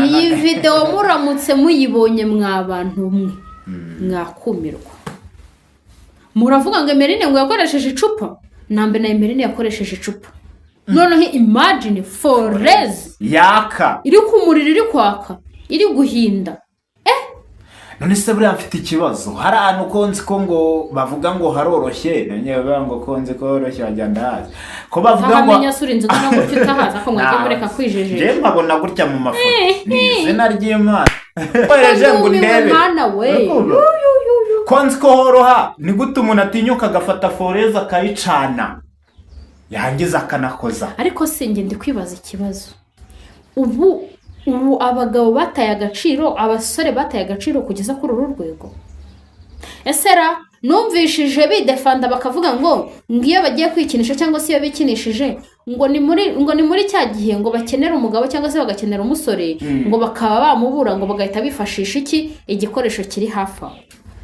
iyi video muramutse muyibonye mwabantu mwe mwakumirwa. Muravuga ngo Emeline ngo yakoresheje icupa, nambe na Emeline yakoresheje icupa. Noneho imagine Foreze yaka iri kumurira, iri kwaka, iri guhinda. None se buriya mfite ikibazo, hari ahantu konzi ko ngo bavuga ngo haroroshye, nanyewe bavuga ngo konzi ko horoshye wajyanda hazi ko bavuga ngo amenya surinze ko nako cyutahaza ko mwagiye mureka kwijeje. Je mpabona gutya mu mafoto ni izina ry'Imana. Akoresheje ngo ndebe Nawe konzi ko horoha, ni gute umuntu atinyuka agafata Foreze akayicana yangiza akanakoza. Ariko singe ndi kwibaza ikibazo, ubu abagabo bataye agaciro, abasore bataye agaciro kugeza kuri uru rwego. Esera numvishije bidefanda bakavuga ngo ngiyo bagiye kwikinisha cyangwa se iyo bikinishije ngo ni muri cya gihe ngo bakenera umugabo cyangwa se bagakenera umusore ngo bakaba bamubura ngo bagahita bifashisha igikoresho kiri hafi aho.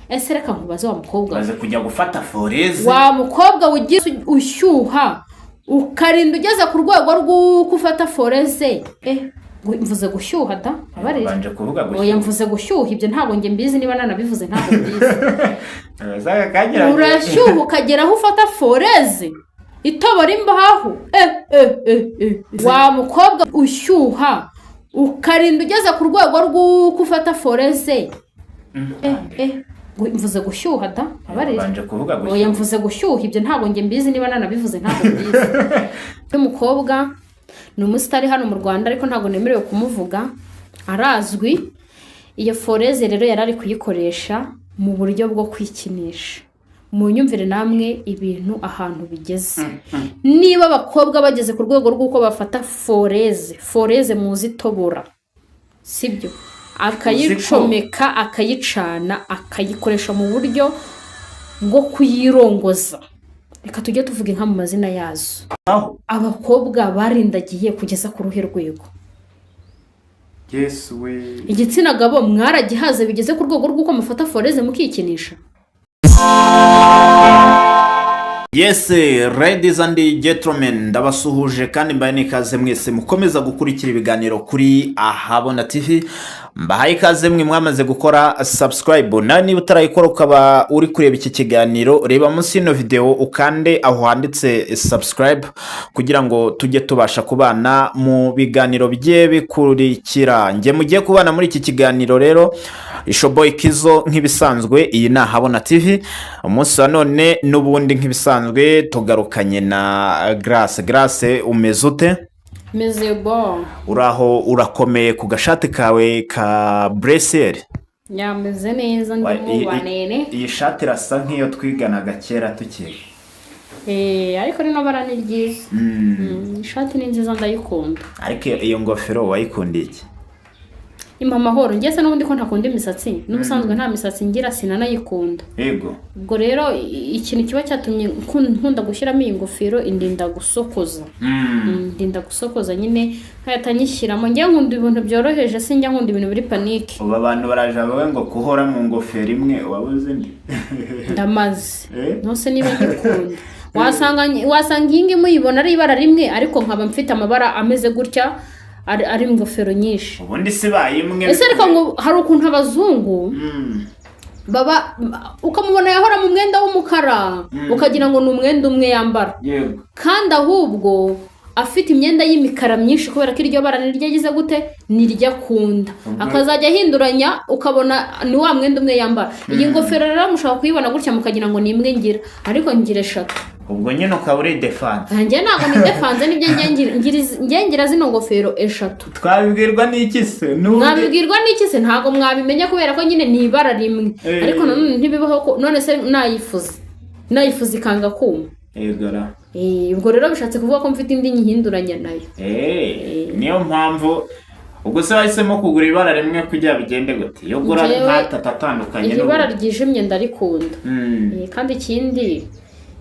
Ese reka nkubaze wa mukobwa baze kujya gufata Foreze, wa mukobwa ugiye ushyuha ukarinda ugeze ku rwego rwo gufata Foreze. Mvuze gushyuha da abanje kuvuga gushyuha. Oya mvuze gushyuha, ibyo ntabwo nge mbizi, niba nanabivuze ntabwo mbizi. Zaga kagira urashyuha ukagera aho ufata Foreze itobora imbaho. Wa mukobwa ushyuha ukarinda ugeze ku rwego rwo gufata Foreze. Mvuze gushyuha da abanje kuvuga gushyuha. Oya mvuze gushyuha, ibyo ntabwo nge mbizi, niba nanabivuze ntabwo mbizi. Umukobwa ni umusitari hano mu Rwanda ariko ntabwo nemerewe kumuvuga, arazwi. Iyo Foreze rero yarari kuyikoresha mu buryo bwo kwikinisha. Mu nyumvire namwe ibintu ahantu bigeze. Niba abakobwa bageze ku rwego rw'uko bafata Foreze muzi tobora, sibyo, akayicomeka akayicana akayikoresha mu buryo bwo kuyirongoza, reka tujye tuvuga inka mu mazina yazo. Abakobwa barindagiye kugeza ku ruhe rwego. Yesu we, igitsina gabo mwaragihaze bigeze ku rwego rw'uko mufata Foreze mukikinisha. Yes, ladies and gentlemen, ndabasuhuje kandi mbaye nikaze mwese mukomeza gukurikira ibiganiro kuri AHABONA TV. Mbahaye ikaze mwe mwamaze gukora subscribe, na niba utarayikora ukaba uri kureba iki kiganiro, reba munsi y'ino video ukande aho handitse subscribe kugira ngo tujye tubasha kubana mu biganiro bigiye bikurikira. Nge mugiye kubana muri iki kiganiro rero Ishoboy Kizo nk'ibisanzwe, iyi ni AHABONA TV. Umunsi wa none n'ubundi nk'ibisanzwe tugarukanye na Grace. Umeze ute? Meze bon. Uraho urakomeye ku gashati kawe ka bracelet? Nyameze neza ndi mu banene. Iyi shati irasa nk'iyo twiganaga kera tukiri. Ariko rino bara ni ryiza. Ishati ni nziza ndayikunda. Ariko iyo ngofero wayikundiye iki? Impa amahoro, ngese n'ubundi ko ntakunda imisatsi, n'ubusanzwe nta misatsi ngira sinanayikunda. Yego. Ubwo rero ikintu kiba cyatumye nkunda gushyiramo iyi ngofero indinda gusokoza. Ndinda gusokoza nyine nkayatanyishyiramo, njye nkunda ibintu byoroheje, sinjya nkunda ibintu biri panique. Ubu abantu baraje bawe ngo kuhora mu ngofero imwe wabuze ndi. Ndamaze. Nose niba ngikunda. Wasanga ingi muyibona ari ibara rimwe ariko nkaba mfite amabara ameze gutya. Ari ingofero nyinshi. Ubundi se bayimwe. Ese ariko ngo hari ukuntu abazungu baba ukamubona yahora mu mwenda w'umukara ukagira ngo ni umwenda umwe yambara. Yego. Kandi ahubwo afite imyenda y'imikara myinshi kubera ko iryo bara niryagize gute nirya kunda. Akazajya ahinduranya ukabona ni wa mwenda umwe yambara. Iyi ngofero rero mushaka kuyibona gutya mukagira ngo ni imwe ngira ariko ngira eshatu. Ubwo nyine ukaba uri defense. Njye ntabwo ni defense, nibyo ngira zino ngofero eshatu. Twabibwirwa n'iki se? Mwabibwirwa n'iki se? Ntabwo mwabimenya kubera ko nyine ni ibara rimwe. Ariko none ntibibaho ko none se nayifuza ikanga kuma. Egara. Ubwo rero bishatse kuvuga ko mfite indi nyihinduranya nayo. Niyo mpamvu ubwo se wahisemo kugura ibara rimwe kugira bigende gute? Yo gura ntatandukanye. Ibara ryijimye ndarikunda. Kandi ikindi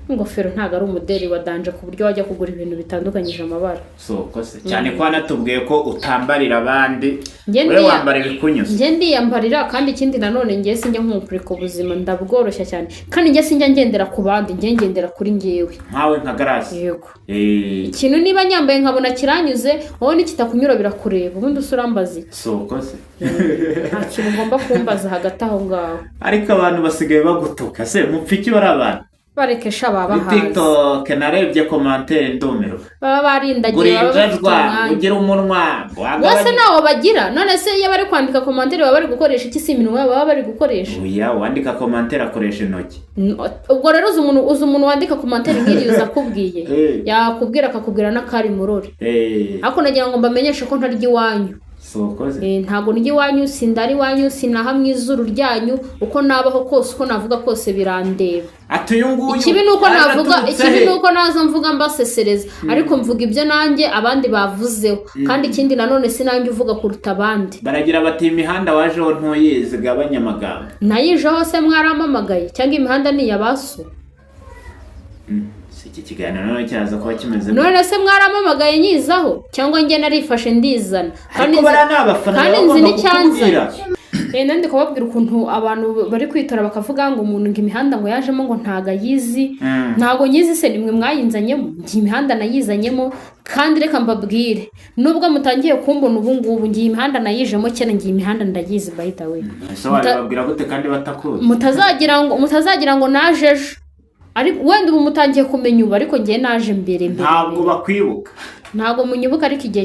ingofero ntago ari umudeli wa danje ku buryo wajya kugura ibintu bitandukanyije amabara. Soko se cyane ko anatubwiye ko utambarira abandi we wambara ibikunyuze. Nge ndiyambarira kandi ikindi nanone ngiye sinjya nk'umupurika ubuzima ndabworoshya cyane kandi nge sinjya ngendera ku bandi nge ngendera kuri ngewe nkawe nka garasi. Yego ikintu niba nyambaye nkabona kiranyuze wowe nikitakunyura birakureba ubundi usurambazi. Soko se nta kintu ngomba kumbaza hagati aho ngaho. Ariko abantu basigaye bagutuka se mupfiki bari abantu barekesha baba hazi TikTok narebye commentaire ndumero baba barindagiye baba ugira umunwa wose nawo bagira none se iyo bari kwandika commentaire baba bari gukoresha iki si iminwa baba bari gukoresha. Oya wandika commentaire akoresha intoki. Ubwo rero uzi umuntu wandika commentaire nk'iri uzakubwiye yakubwira akakubwira n'akari murori ariko nagira ngo mbamenyeshe ko ntarya iwanyu. Ntago nijye wanyu sindari wanyu sinaha mwizuru ryanyu uko nabaho kose uko navuga kose birandeba. Ikibi nuko nazo mvuga mbasesereza ariko mvuga ibyo nanjye abandi bavuzeho kandi ikindi nanone sinanjye uvuga kuruta abandi. Baragira bati imihanda wajeho ntoyizi gabanya amagambo. Nayijeho se mwaramamagaye cyangwa imihanda ni yabasu. Iki kiganiro none cyaza kuba kimeze none se mwaramamagaye nyizaho cyangwa nge narifashe ndizana kandi nzi n'icyanzira. Nandi kubabwira ukuntu abantu bari kwitora bakavuga ngo umuntu ngo imihanda ngo yajemo ngo ntaga yizi ntago nyizi se nimwe mwayinzanyemo ngi imihanda nayizanyemo kandi reka mbabwire nubwo mutangiye kumbona ubu ngubu ngi imihanda nayijemo cyane ngi imihanda ndayizi by the way. Babwira gute kandi batakuzi mutazagira ngo najeje ariko wenda ubu mutangiye kumenya ubu ariko ngiye naje mbere ntabwo bakwibuka ntago munyibuka ariko igihe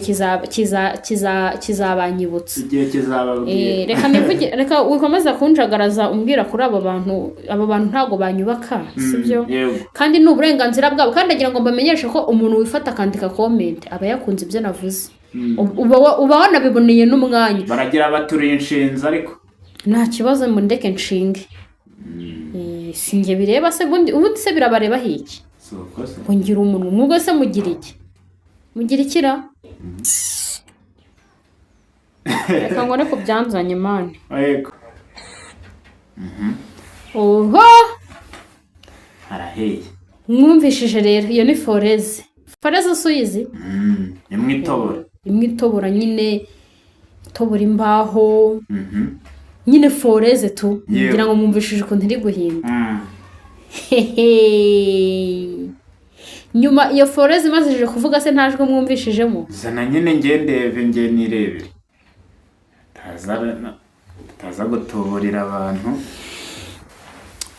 kizabanyibutsa igihe kizababwira. Reka wikomeza kunjagaraza umbwira kuri abo bantu ntago banyubaka sibyo kandi ni uburenganzira bwabo kandi agira ngo mbamenyeshe ko umuntu wifata akandika comment aba yakunze ibyo navuze uba wanabiboneye n'umwanya. Baragira baturiye inshinzi ariko nta kibazo mu ndeke nshinge singe bireba se ubundi se birabareba hiki ngira umuntu mwubwo se mugira ikira reka ngo ariko byanzanye mani. Yego oho haraheye mwumvishije rero iyo ni Foreze usuyizi imwitobora nyine itobora imbaho nyine Foreze tu ngira ngo mwumvishije ukuntu iri guhinda. Nyuma iyo Foreze imazije kuvuga se ntajwe mwumvishijemo zana nyine nge nirebere taza gutuburira abantu.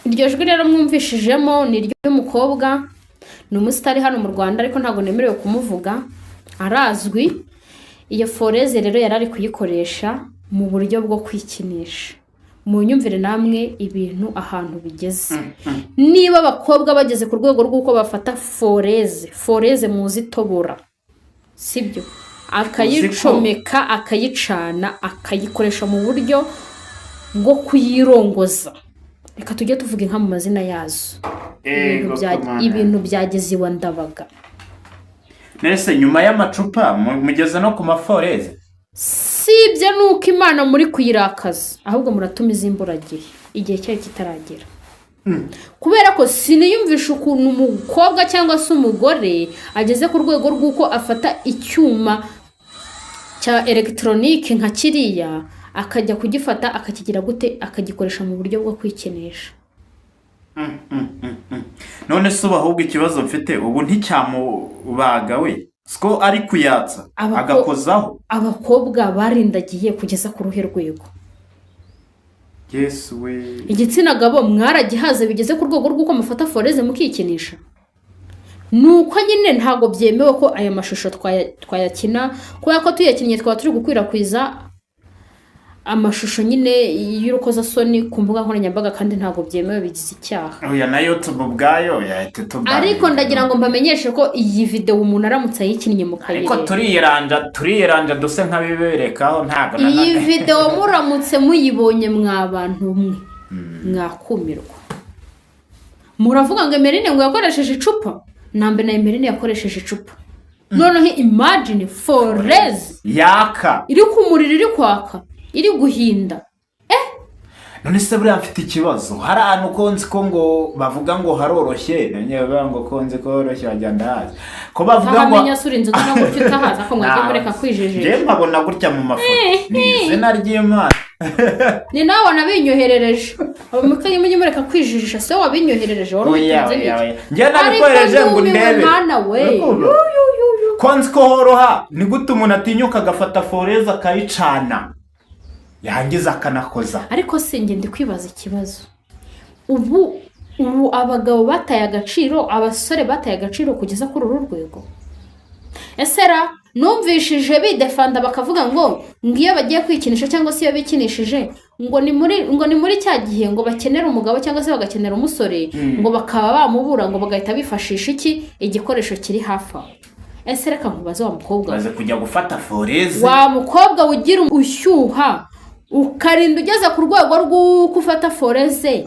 Iryo jwi rero mwumvishijemo ni ry'umukobwa ni umusitari hano mu Rwanda ariko ntago nemerewe kumuvuga arazwi. Iyo Foreze rero yarari kuyikoresha mu buryo bwo kwikinisha. Mu nyumvire namwe ibintu ahantu bigeze niba abakobwa bageze ku rwego rw'uko bafata Foreze muzi tobora sibyo akayicomeka akayicana akayikoresha mu buryo bwo kuyirongoza. Reka tujye tuvuga inka mu mazina yazo ibintu byageze iwa Ndabaga. Nese nyuma y'amacupa mugeze no ku maforeze sibyo nuko Imana muri kuyirakaza ahubwo muratumiza imburagihe igihe cyayo kitaragera. Kubera ko siniyumvisha ukuntu umukobwa cyangwa se umugore ageze ku rwego rw'uko afata icyuma cya electronique nka kiriya akajya kugifata akakigira gute akagikoresha mu buryo bwo kwikinisha. None se ahubwo ikibazo mfite ubu nticyamubaga we siko ari kuyatsa agakozaho. Abakobwa barindagiye kugeza ku ruhe rwego. Yes we igitsina gabo mwaragihaze bigeze ku rwego rw'uko mufata Foreze mukikinisha. Nuko nyine ntago byemewe ko aya mashusho twayakina kubera ko tuyakinnye twaba turi gukwirakwiza amashusho nyine y'urukoza soni ku mbuga nkoranyambaga kandi ntago byemewe bigize icyaha. Oya na YouTube ubwayo yahite tubana. Ariko ndagira ngo mbamenyeshe ko iyi video umuntu aramutse ayikinnye mu kayire. Ariko turiyeranja duse nkabiberekaho ntago nanone. Iyi video muramutse muyibonye mwabantu umwe mwakumirwa. Muravuga ngo Emeline ngo yakoresheje icupa nambe na Emeline yakoresheje icupa. Noneho imagine Foreze yaka iri kumurira iri kwaka iri guhinda none se buriya mfite ikibazo hari ahantu konzi ko ngo bavuga ngo haroroshye nanyewe bavuga ngo konzi ko horoshye wajya ndahazi ko bavuga ngo ntamenya sura inzu no gutyo utahaza ko mwajya mureka kwijejera je mpabona gutya mu mafoto ni izina ry'Imana ni nawe nabinyoherereje abamukanye mujye mureka kwijijisha se wabinyoherereje wari ubitunze biki njye nabikoreje ngo ndebe konzi ko horoha ni gute umuntu atinyuka agafata Foreze akayicana yangiza akanakoza ariko singe ndi kwibaza ikibazo ubu abagabo bataye agaciro abasore bataye agaciro kugeza kuri uru rwego esera numvishije bidefanda bakavuga ngo ngiyo bagiye kwikinisha cyangwa se iyo bikinishije ngo ni muri cya gihe ngo bakenera umugabo cyangwa se bagakenera umusore ngo bakaba bamubura ngo bagahita bifashisha igikoresho kiri hafi aho ese reka nkubaze wa mukobwa maze kujya gufata Foreze wa mukobwa ugira ushyuha ukarinda ugeze ku rwego rw'uko ufata Foreze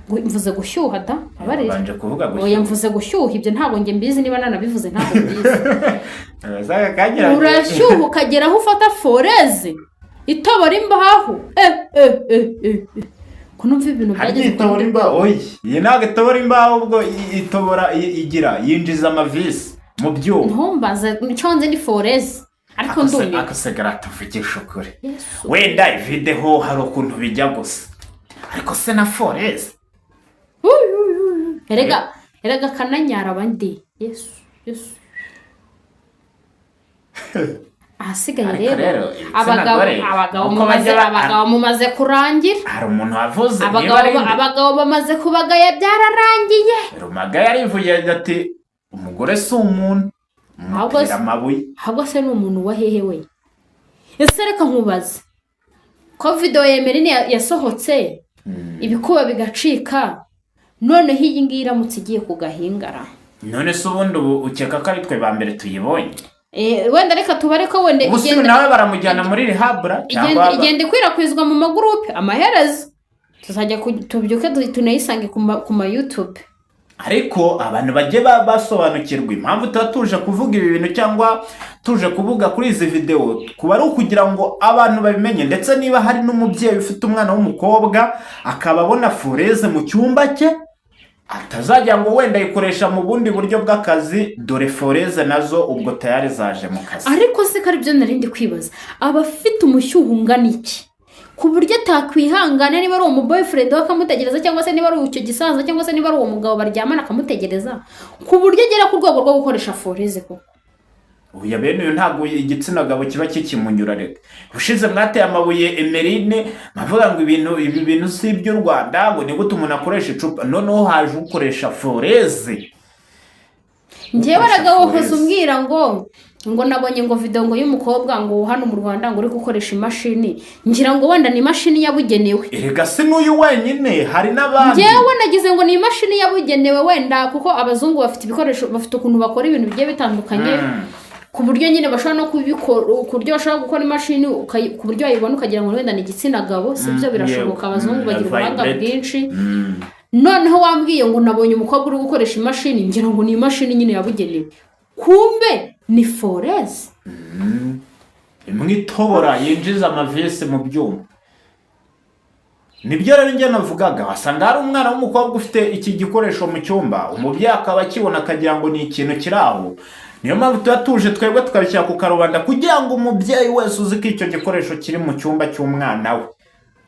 mvuze gushyuha da abarije banje kuvuga gushyuha oya mvuze gushyuha ibyo ntabwo nge mbizi niba nanabivuze ntabwo mbizi zaga kagira urashyuha ukagera aho ufata Foreze itobora imbaho ko numva ibintu byageze itobora imbaho oya iyi ntabwo itobora imbaho ubwo itobora igira yinjiza amavisi mu byuma ntumbaze nicyo nzi ni Foreze ariko ndumye akasegara tuvugisha ukuri wenda video hari ukuntu bijya gusa ariko se na Foreze erega kananyara abandi yesu ahasigaye rero abagabo mumaze kurangira hari umuntu wavuze abagabo bamaze kubagaya byararangiye rumagaya arivuye ati umugore si umuntu ahubwo se ni umuntu wa hehe we ese reka nkubaze ko video yemerine yasohotse ibikuba bigacika noneho iyi ngiyi iramutse igiye kugahingara none se ubundi ukeka ko ari twe ba mbere tuyibonye wenda reka tubare ko wenda igenda nawe baramujyana muri rehabra cyangwa igenda ikwirakwizwa mu magurupe amaherezo tuzajya tubyuke tunayisange ku ma YouTube ariko abantu bajye basobanukirwa impamvu tuba tuje kuvuga ibi bintu cyangwa tuje kuvuga kuri izi video kuba ari ukugira ngo abantu babimenye ndetse niba hari n'umubyeyi ufite umwana w'umukobwa akaba abona Foreze mu cyumba cye atazajya ngo wenda yikoresha mu bundi buryo bw'akazi dore Foreze nazo ubwo tayari zaje mu kazi ariko se kari byo narindi kwibaza abafite umushyuho ungana iki ku buryo atakwihangana niba ari uwo boyfriend we akamutegereza cyangwa se niba ari icyo gisaza cyangwa se niba ari uwo mugabo baryamana akamutegereza ku buryo agera ku rwego rwo gukoresha Foreze koko uya bene uyu ntabwo igitsina gabo kiba kikimunyura reka ushize mwateye amabuye Emerine mavuga ngo ibi bintu si iby'u Rwanda ngo ni gute umuntu akoresha icupa noneho haje ukoresha Foreze njyewe baragahoza umbwira ngo nabonye ngo video ngo y'umukobwa ngo hano mu Rwanda ngo uri gukoresha imashini ngira ngo wenda ni imashini yabugenewe erega se n'uyu wenyine hari n'abandi njyewe nagize ngo ni imashini yabugenewe wenda kuko abazungu bafite ibikoresho bafite ukuntu bakora ibintu bigiye bitandukanye ku buryo nyine bashobora no kubikora ku buryo bashobora gukora imashini ku buryo wayibona ukagira ngo wenda ni igitsina gabo si byo birashoboka abazungu bagira ubuhanga bwinshi noneho wambwiye ngo nabonye umukobwa uri gukoresha imashini ngira ngo ni imashini nyine yabugenewe kumbe ni Foreze imwe itobora yinjiza amavisi mu byuma nibyo rero njye navugaga wasanga hari umwana w'umukobwa ufite iki gikoresho mu cyumba umubyeyi akaba akibona akagira ngo ni ikintu kiri aho niyo mpamvu tuba tuje twebwe tukabishyira ku karubanda kugira ngo umubyeyi wese uzi ko icyo gikoresho kiri mu cyumba cy'umwana we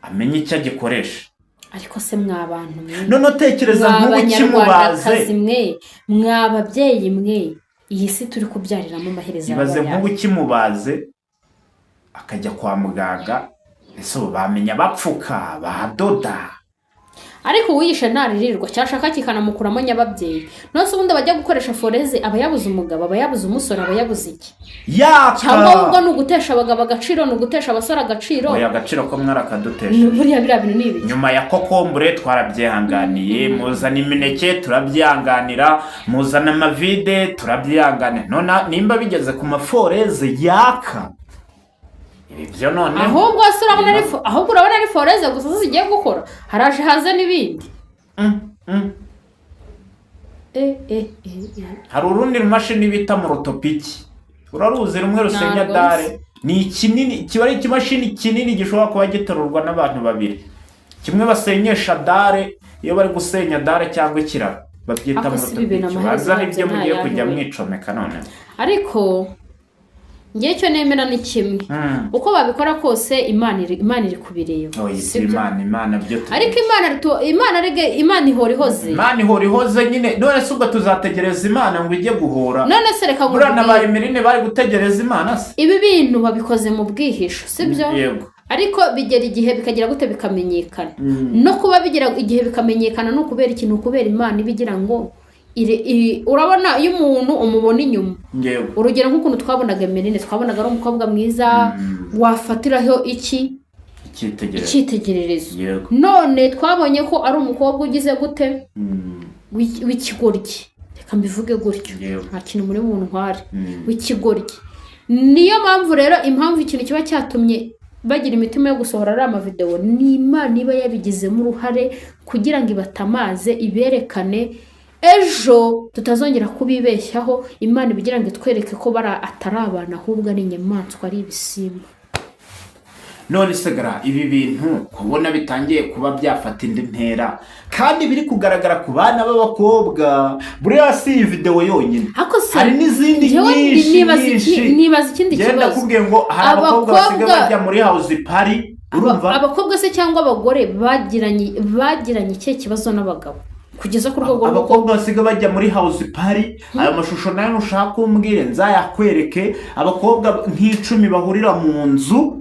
amenye icyo agikoresha ariko se mwabantu mwe none tekereza nk'ubukimubaze mwababyeyi mwe iyi si turi kubyariramo amaherezo ibaze nk'ubukimubaze akajya kwa muganga ese bamenya bapfuka badoda ariko uwishe ntaririrwa cyashaka kikanamukuramo nyababyeyi nose ubundi bajya gukoresha Foreze aba yabuze umugabo aba yabuze umusore aba yabuze iki cyangwa ubwo ni ugutesha abagabo agaciro ni ugutesha abasore agaciro oya agaciro ko mwarakadutesha buriya biriya bintu ni ibiki nyuma ya kokombure twarabyihanganiye muzana imineke turabyihanganira muzana amavide turabyihanganira none nimba bigeze ku maforeze yaka ibyo none ahubwo urabona ari Foreze gusa zigiye gukora haraje haza n'ibindi hari urundi rumashini bita murotopiki uraruzi rumwe rusenya dare ni kinini, kiba ari ikimashini kinini gishobora kuba gitarurwa n'abantu babiri, kimwe basenyesha dare iyo bari gusenya dare cyangwa ikiraro babyita mu rutubiki, baza nibyo mugiye kujya mwicomeka none. Ariko ngiye cyo nemera ni kimwe, uko babikora kose Imana iri kubireba. Imana byo tu, ariko Imana ihora ihoze, Imana ihora ihoze nyine. None se ubwo tuzategereza Imana ngo ijye guhora? None se reka burana bari Mirine bari gutegereza Imana se? Ibi bintu babikoze mu bwihisho, sibyo? Yego. Ariko bigera igihe bikagira gute bikamenyekana. No kuba bigera igihe bikamenyekana no kubera ikintu, kubera Imana ibigira ngo urabona iyo umuntu umubona inyuma. Urugero nk'ukuntu twabonaga Mirine, twabonaga ari umukobwa mwiza wafatiraho icyitegererezo. None twabonye ko ari umukobwa ugize gute w'ikigoryi, reka mbivuge gutyo, nta kintu muri muntu ntware w'ikigoryi. Niyo mpamvu rero impamvu ikintu kiba cyatumye bagira imitima yo gusohora ari amavideo, ni Imana iba yabigizemo uruhare kugira ngo ibatamaze, iberekane ejo tutazongera kubibeshyaho. Imana ibigira ngo itwereke ko atari abantu ahubwo ari inyamaswa, ari ibisimba. None segara ibi bintu kubona bitangiye kuba byafata indi ntera kandi biri kugaragara ku bana b'abakobwa, buriya si iyi video yonyine, hari n'izindi nyinshi. Nibaza ikindi kibazo, genda kubwiye ngo hari abakobwa basigaye bajya muri house party, urumva? Abakobwa se cyangwa abagore bagiranye icyo kibazo n'abagabo kugeza ku rwego abakobwa basigaye bajya muri house party. Ayo mashusho nayo nushaka kumbwire nzayakwereke. Abakobwa nk'icumi bahurira mu nzu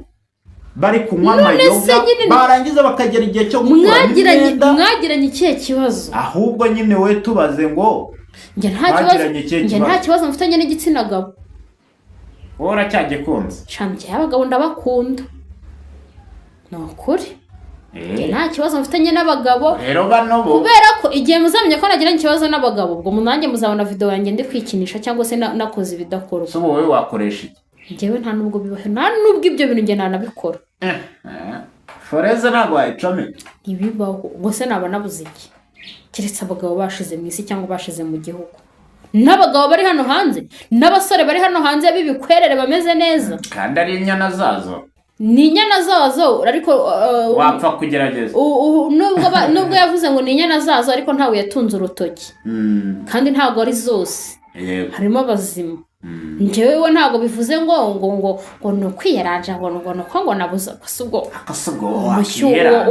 bari kunywa amayoga, barangiza bakagera igihe cyo gukora imyenda. Mwagiranye ikihe kibazo? Ahubwo nyine we tubaze ngo njye nta kibazo mfitanye n'igitsina gabo. Ora cyagikunze cyane abagabo ndabakunda, ni ukuri. Nta kibazo mfitanye n'abagabo rero bano bo, kubera ko igihe muzamenya ko nagiranye ikibazo n'abagabo, ubwo munange muzabona video yanjye ndi kwikinisha cyangwa se nakoze ibidakorwa. So wowe wakoresha iki? Njyewe nta nubwo bibaho, nta nubwo ibyo bintu njye nanabikora. Foreze ntabwo wayicome ibibaho, ubwo se naba nabuze iki? Keretse abagabo bashize mu isi cyangwa bashize mu gihugu. N'abagabo bari hano hanze, n'abasore bari hano hanze b'ibikwerere bameze neza, kandi ari inyana zazo. Ni inyana zazo, ariko wapfa kugerageza. Nubwo yavuze ngo ni inyana zazo, ariko ntawe yatunze urutoki. Kandi ntabwo ari zose, harimo abazima. Njyewe ntabwo bivuze ngo no kwiyaranja ngo nabuze akasugo.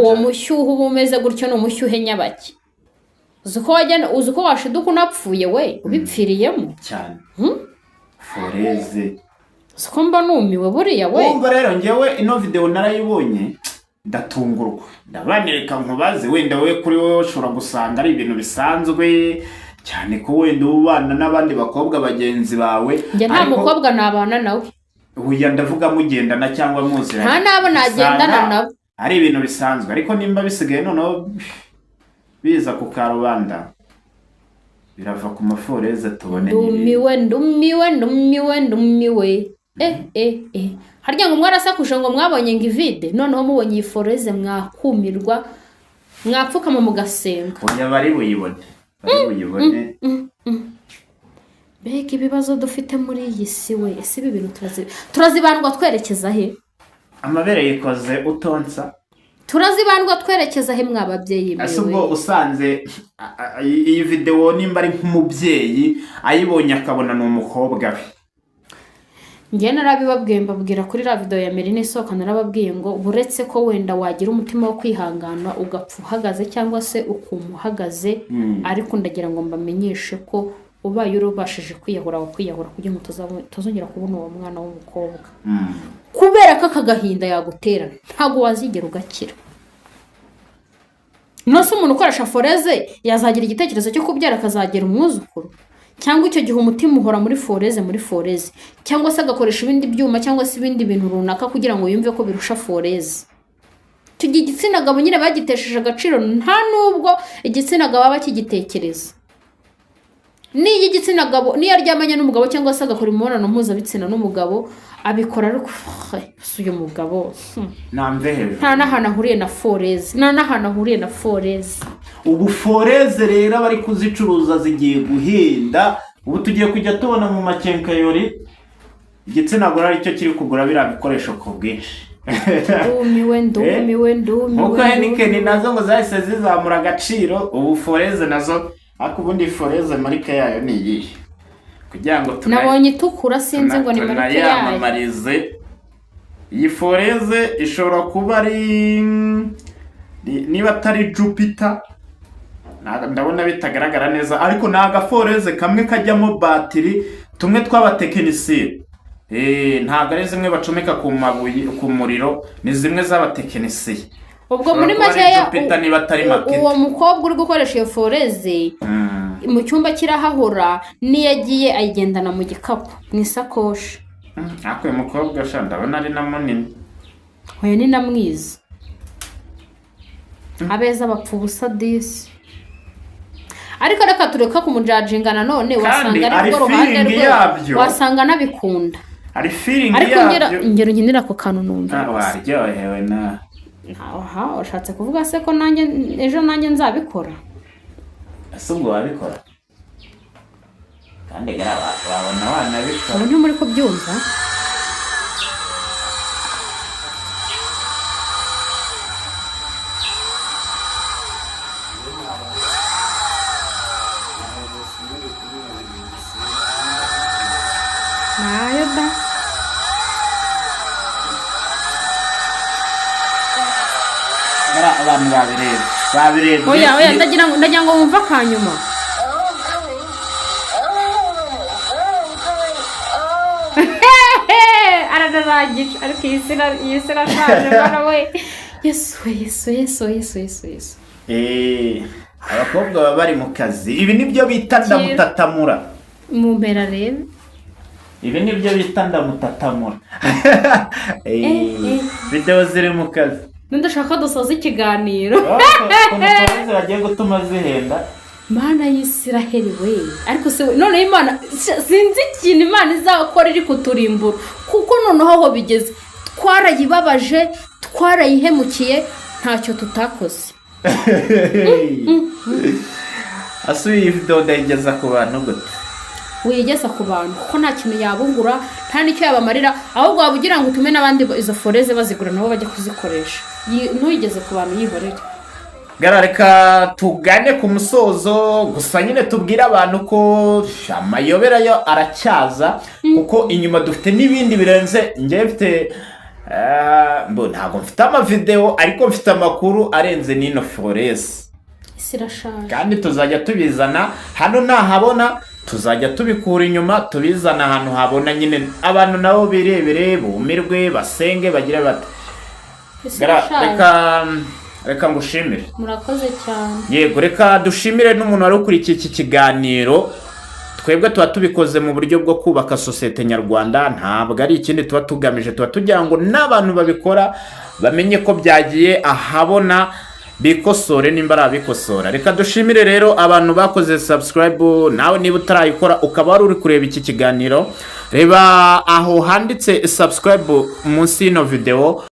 Uwo mushyuho uba umeze gutyo, ni umushyuhe nyabaki. Uzi ko washiduka unapfuye we ubipfiriyemo cyane. Foreze siko mba numiwe buriya we. Umva rero njyewe ino video narayibonye ndatungurwa, ndabanireka nkubaze, wenda we kuri wowe ushobora gusanga ari ibintu bisanzwe cyane ko wenda ubana n'abandi bakobwa bagenzi bawe. Njye nta mukobwa nabana nawe. Uya ndavuga mugendana cyangwa muzira. Nta nabo nagendana nabo. Ari ibintu bisanzwe, ariko nimba bisigaye noneho biza ku karubanda birava ku maforeze tubone ndumiwe. Harya ngo mwarasakusha ngo mwabonye ngo ivide, noneho mubonye iyi foreze mwakumirwa, mwapfukama mu gasenga. Oya bari buyibone. Mbega ibibazo dufite muri iyi si we, ese ibi bintu turazibandwa twerekeza he? Amabere yikoze utonsa. Turazibandwa twerekeza he mwababyeyi mwe? Asubwo usanze iyi video nimba ari nk'umubyeyi ayibonye akabona no umukobwa we. Njye narabibabwiye, mbabwira kuri la video ya Mirine soka, narababwiye ngo buretse ko wenda wagira umutima wo kwihangana ugapfa uhagaze cyangwa se ukumuhagaze, ariko ndagira ngo mbamenyeshe ko ubaye urubashije kwiyahura kugira ngo tuzongera kubona uwo mwana w'umukobwa. Kubera ko akagahinda yaguterana ntago wazigera ugakira. Nose umuntu ukoresha foreze yazagira igitekerezo cyo kubyara akazagera umwuzukuru, cyangwa icyo gihe umutima uhora muri foreze, cyangwa se agakoresha ibindi byuma cyangwa se ibindi bintu runaka kugira ngo yumve ko birusha foreze. Tugiye igitsina gabo nyine bagitesheje agaciro, nta nubwo igitsina gabo baba kigitekereza. Niyo igitsina gabo niyo aryamanye n'umugabo cyangwa se agakora imibonano mpuzabitsina n'umugabo, abikora ariko uyu mugabo nta n'ahantu ahuriye na foreze. Ubu foreze rero bari kuzicuruza zigiye guhenda. Ubu tugiye kujya tubona mu makenkayori igitsina gore aricyo kiri kugura biriya bikoresho ku bwinshi. ndumiwe nkuko Heineken nazo ngo zahise zizamura agaciro, ubu Foreze nazo ariko ubundi Foreze marike yayo ni iyihe kugira ngo nabonye itukura sinzi ngo ni marike yayo yamamarize. Iyi Foreze ishobora kuba ari niba atari Jupiter, ndabona bitagaragara neza, ariko ni agaforeze kamwe kajyamo batiri tumwe tw'abatekinisiye. Ntabwo ari zimwe bacomeka ku mabuye ku muriro, ni zimwe z'abatekinisiye. Ubwo muri makeya uwo mukobwa uri gukoresha iyo Foreze mu cyumba kirahahora, niyo agiye ayigendana mu gikapu mu isakoshi. Ako uyu mukobwa sha ndabona ari na munini. Oya ni na mwiza. Abeza bapfa ubusa disi. Ariko reka tureka kumujajinga nanone, wasanga ari ko ruhande rwe wasanga nabikunda. Ari feeling yabyo. Ariko ngero nkinira ko kantu numva. Waryohewe na. Aha, ushatse kuvuga se ko nanjye ejo nanjye nzabikora. Asubwo wabikora. Kandi babona wanabikora. Ubu muri kubyumva. Nayada. Abantu babireba. Oya ndagira ngo wumva kanyuma. Araragije ariko yisira shaje bana we. Yesu. Abakobwa baba bari mu kazi. Ibi nibyo bita ndamutatamura. Mumbera rebe. Ibi nibyo bita ndamutatamura. Video ziri mu kazi. Ndashaka dusoza ikiganiro. Foreze bagiye gutuma zihenda. Mana y'Isiraheli we. Ariko se none Imana sinzi ikintu Imana izakora iri kuturimbura, kuko noneho aho bigeze twarayibabaje, twarayihemukiye, ntacyo tutakoze. Asuye video ndayigeza ku bantu gute? Wigeza ku bantu kuko nta kintu yabungura, nta nicyo yabamarira, ahubwo wabugira ngo utume n'abandi izo Foreze bazigura nabo bajye kuzikoresha. Ntuyigeze ku bantu yihorera. Reka tugane ku musozo, gusa nyine tubwire abantu ko amayobera yo aracyaza, kuko inyuma dufite n'ibindi birenze. Njye mfite ntabwo mfite amavideo, ariko mfite amakuru arenze n'ino Foreze. Isirashaje. Kandi tuzajya tubizana hano nahabona, tuzajya tubikura inyuma tubizana ahantu habona, nyine abantu nabo birebere bumirwe basenge bagire bate. Reka ngushimire. Murakoze cyane. Yego, reka dushimire n'umuntu wari ukurikiye iki kiganiro. Twebwe tuba tubikoze mu buryo bwo kubaka sosiyete nyarwanda, ntabwo ari ikindi tuba tugamije, tuba tugira ngo n'abantu babikora bamenye ko byagiye ahabona, bikosore nimba arabikosora. Reka dushimire rero abantu bakoze subscribe. Nawe niba utarayikora ukaba wari uri kureba iki kiganiro, reba aho handitse subscribe munsi y'ino video.